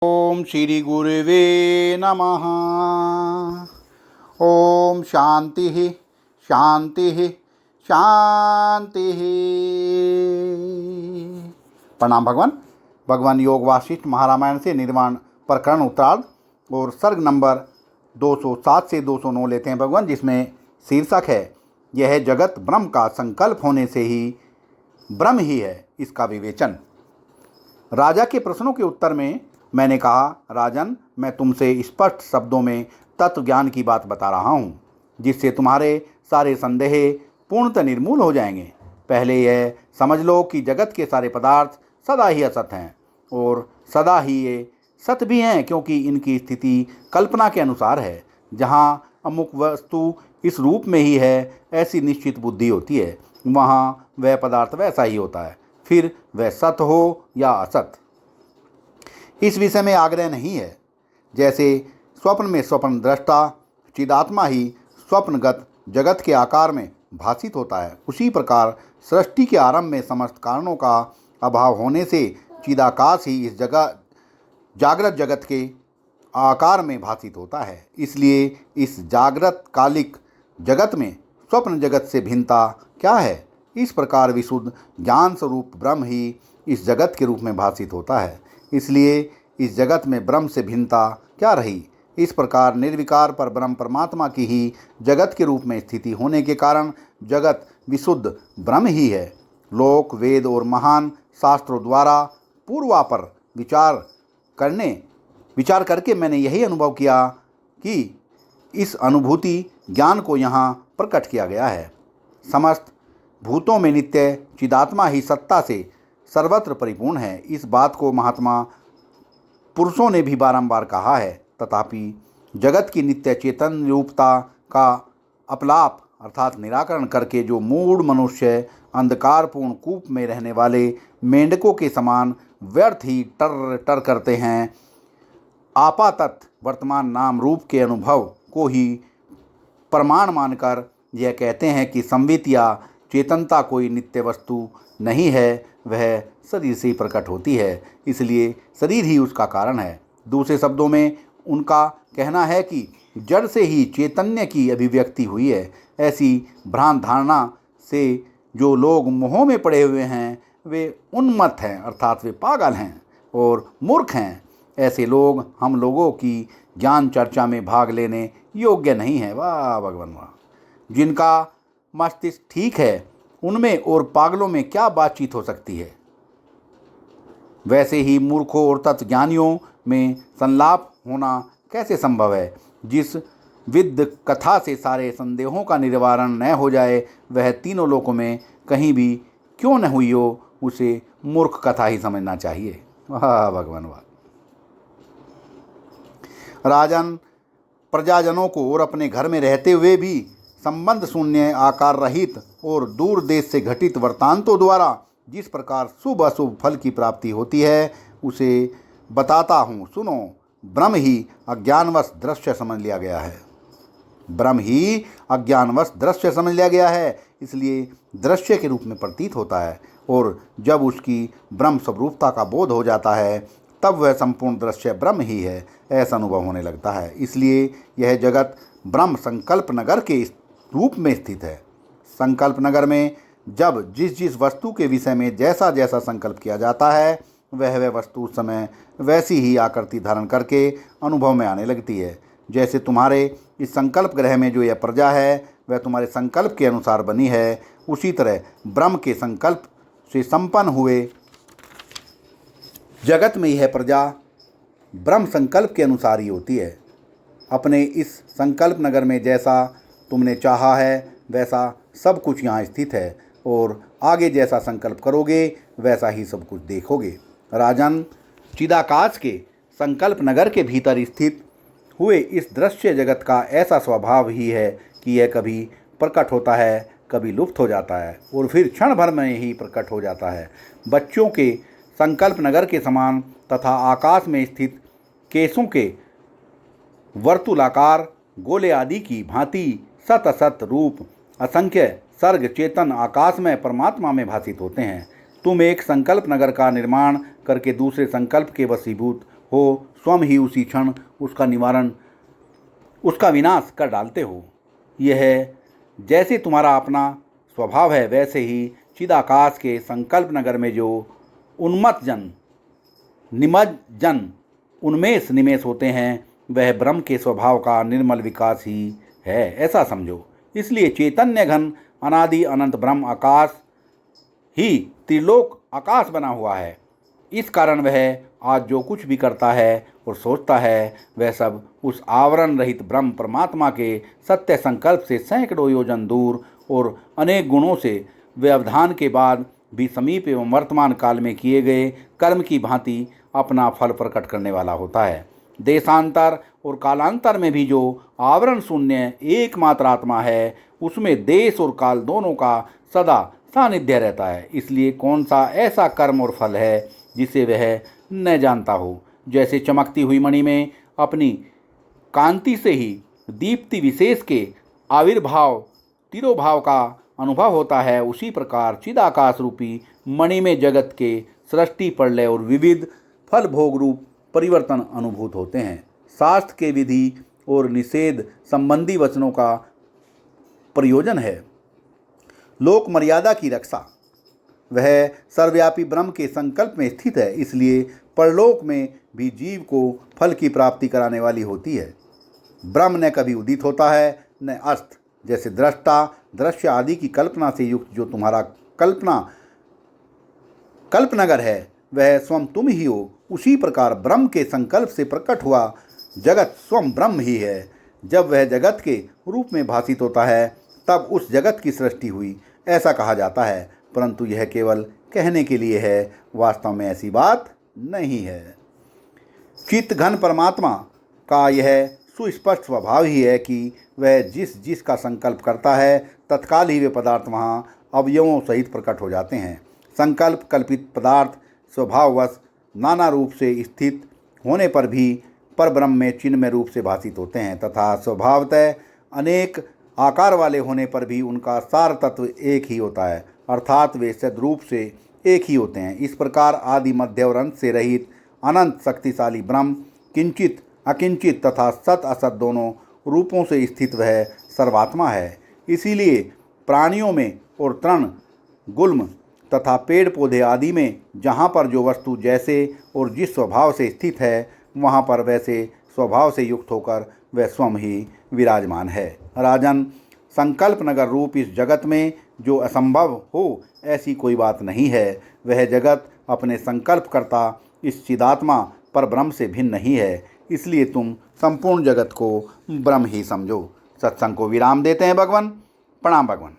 ओम श्री गुरुवे नमः। ओम शांति शांति शांति। प्रणाम भगवान। भगवान योग वासिष्ठ महारामायण से निर्वाण प्रकरण उत्तरार्ध और सर्ग नंबर 207 से 209 लेते हैं भगवान, जिसमें शीर्षक है यह जगत ब्रह्म का संकल्प होने से ही ब्रह्म ही है, इसका विवेचन। राजा के प्रश्नों के उत्तर में मैंने कहा, राजन, मैं तुमसे स्पष्ट शब्दों में तत्व ज्ञान की बात बता रहा हूँ, जिससे तुम्हारे सारे संदेह पूर्णतः निर्मूल हो जाएंगे। पहले यह समझ लो कि जगत के सारे पदार्थ सदा ही असत हैं और सदा ही ये सत भी हैं, क्योंकि इनकी स्थिति कल्पना के अनुसार है। जहाँ अमुक वस्तु इस रूप में ही है, ऐसी निश्चित बुद्धि होती है, वहाँ वह पदार्थ वैसा ही होता है, फिर वह सत हो या असत। इस विषय में आग्रह नहीं है। जैसे स्वप्न में स्वप्न दृष्टा चिदात्मा ही स्वप्नगत जगत के आकार में भासित होता है, उसी प्रकार सृष्टि के आरंभ में समस्त कारणों का अभाव होने से चिदाकाश ही इस जागृत जगत के आकार में भासित होता है। इसलिए इस जागृत कालिक जगत में स्वप्न जगत से भिन्नता क्या है? इस प्रकार विशुद्ध ज्ञान स्वरूप ब्रह्म ही इस जगत के रूप में भासित होता है। इसलिए इस जगत में ब्रह्म से भिन्नता क्या रही? इस प्रकार निर्विकार पर ब्रह्म परमात्मा की ही जगत के रूप में स्थिति होने के कारण जगत विशुद्ध ब्रह्म ही है। लोक वेद और महान शास्त्रों द्वारा पूर्वापर विचार करके मैंने यही अनुभव किया कि इस अनुभूति ज्ञान को यहाँ प्रकट किया गया है। समस्त भूतों में नित्य चिदात्मा ही सत्ता से सर्वत्र परिपूर्ण है। इस बात को महात्मा पुरुषों ने भी बारंबार कहा है। तथापि जगत की नित्य चेतन रूपता का अपलाप अर्थात निराकरण करके जो मूढ़ मनुष्य अंधकारपूर्ण कूप में रहने वाले मेंढकों के समान व्यर्थ ही टर टर करते हैं, आपातत वर्तमान नाम रूप के अनुभव को ही प्रमाण मानकर यह कहते हैं कि संवित या चेतनता कोई नित्य वस्तु नहीं है, वह शरीर से ही प्रकट होती है, इसलिए शरीर ही उसका कारण है। दूसरे शब्दों में उनका कहना है कि जड़ से ही चैतन्य की अभिव्यक्ति हुई है। ऐसी भ्रांत धारणा से जो लोग मोह में पड़े हुए हैं वे उन्मत्त हैं, अर्थात वे पागल हैं और मूर्ख हैं। ऐसे लोग हम लोगों की ज्ञान चर्चा में भाग लेने योग्य नहीं है। वाह भगवान वाह। जिनका मस्तिष्क ठीक है उनमें और पागलों में क्या बातचीत हो सकती है? वैसे ही मूर्खों और तत्वज्ञानियों में संलाप होना कैसे संभव है? जिस विद्ध कथा से सारे संदेहों का निवारण न हो जाए, वह तीनों लोकों में कहीं भी क्यों न हुई हो, उसे मूर्ख कथा ही समझना चाहिए। वाह भगवान वाह। राजन, प्रजाजनों को और अपने घर में रहते हुए भी संबंध शून्य, आकार रहित और दूर देश से घटित वृत्तांतों द्वारा जिस प्रकार शुभ अशुभ फल की प्राप्ति होती है, उसे बताता हूँ, सुनो। ब्रह्म ही अज्ञानवश दृश्य समझ लिया गया है। ब्रह्म ही अज्ञानवश दृश्य समझ लिया गया है, इसलिए दृश्य के रूप में प्रतीत होता है, और जब उसकी ब्रह्म स्वरूपता का बोध हो जाता है तब वह संपूर्ण दृश्य ब्रह्म ही है, ऐसा अनुभव होने लगता है। इसलिए यह जगत ब्रह्म संकल्प नगर के रूप में स्थित है। संकल्प नगर में जब जिस वस्तु के विषय में जैसा जैसा संकल्प किया जाता है, वह वस्तु उस समय वैसी ही आकृति धारण करके अनुभव में आने लगती है। जैसे तुम्हारे इस संकल्प ग्रह में जो यह प्रजा है, वह तुम्हारे संकल्प के अनुसार बनी है, उसी तरह ब्रह्म के संकल्प से संपन्न हुए जगत में यह प्रजा ब्रह्म संकल्प के अनुसार ही होती है। अपने इस संकल्प नगर में जैसा तुमने चाहा है वैसा सब कुछ यहाँ स्थित है, और आगे जैसा संकल्प करोगे वैसा ही सब कुछ देखोगे। राजन, चिदाकाश के संकल्प नगर के भीतर स्थित हुए इस दृश्य जगत का ऐसा स्वभाव ही है कि यह कभी प्रकट होता है, कभी लुप्त हो जाता है और फिर क्षण भर में ही प्रकट हो जाता है। बच्चों के संकल्प नगर के समान तथा आकाश में स्थित केशों के वर्तुलाकार गोले आदि की भांति सत असत रूप असंख्य सर्ग चेतन आकाश में परमात्मा में भासित होते हैं। तुम एक संकल्प नगर का निर्माण करके दूसरे संकल्प के वशीभूत हो, स्वयं ही उसी क्षण उसका विनाश कर डालते हो। यह जैसे तुम्हारा अपना स्वभाव है, वैसे ही चिदाकाश के संकल्प नगर में जो निमज्जन उन्मेष निमेष होते हैं, वह ब्रह्म के स्वभाव का निर्मल विकास ही है, ऐसा समझो। इसलिए चैतन्य घन अनादि अनंत ब्रह्म आकाश ही त्रिलोक आकाश बना हुआ है। इस कारण वह आज जो कुछ भी करता है और सोचता है, वह सब उस आवरण रहित ब्रह्म परमात्मा के सत्य संकल्प से सैकड़ों योजन दूर और अनेक गुणों से व्यवधान के बाद भी समीप एवं वर्तमान काल में किए गए कर्म की भांति अपना फल प्रकट करने वाला होता है। देशांतर और कालांतर में भी जो आवरण शून्य एकमात्र आत्मा है, उसमें देश और काल दोनों का सदा सानिध्य रहता है। इसलिए कौन सा ऐसा कर्म और फल है जिसे वह न जानता हो। जैसे चमकती हुई मणि में अपनी कांति से ही दीप्ति विशेष के आविर्भाव तिरोभाव का अनुभव होता है, उसी प्रकार चिदाकाश रूपी मणि में जगत के सृष्टि प्रलय और विविध फल भोग रूप परिवर्तन अनुभूत होते हैं। शास्त्र के विधि और निषेध संबंधी वचनों का प्रयोजन है लोक मर्यादा की रक्षा। वह सर्वव्यापी ब्रह्म के संकल्प में स्थित है, इसलिए परलोक में भी जीव को फल की प्राप्ति कराने वाली होती है। ब्रह्म न कभी उदित होता है न अस्त। जैसे दृष्टा दृश्य आदि की कल्पना से युक्त जो तुम्हारा कल्पनगर है, वह स्वयं तुम ही हो, उसी प्रकार ब्रह्म के संकल्प से प्रकट हुआ जगत स्वयं ब्रह्म ही है। जब वह जगत के रूप में भासित होता है, तब उस जगत की सृष्टि हुई, ऐसा कहा जाता है, परंतु यह केवल कहने के लिए है, वास्तव में ऐसी बात नहीं है। चित्त घन परमात्मा का यह सुस्पष्ट स्वभाव ही है कि वह जिस का संकल्प करता है, तत्काल ही वे पदार्थ वहाँ अवयवों सहित प्रकट हो जाते हैं। संकल्प कल्पित पदार्थ स्वभाववश नाना रूप से स्थित होने पर भी परब्रह्म में चिन्मय रूप से भासित होते हैं, तथा स्वभावतः अनेक आकार वाले होने पर भी उनका सार तत्व एक ही होता है, अर्थात वे सद्रूप से एक ही होते हैं। इस प्रकार आदि मध्य और अंत से रहित अनंत शक्तिशाली ब्रह्म किंचित अकिंचित तथा सत असत दोनों रूपों से स्थित वह सर्वात्मा है। इसीलिए प्राणियों में और तृण गुल्म तथा पेड़ पौधे आदि में जहाँ पर जो वस्तु जैसे और जिस स्वभाव से स्थित है, वहाँ पर वैसे स्वभाव से युक्त होकर वह स्वयं ही विराजमान है। राजन, संकल्प नगर रूप इस जगत में जो असंभव हो, ऐसी कोई बात नहीं है। वह जगत अपने संकल्प करता इस चिदात्मा पर ब्रह्म से भिन्न नहीं है, इसलिए तुम संपूर्ण जगत को ब्रह्म ही समझो। सत्संग को विराम देते हैं भगवान। प्रणाम भगवान।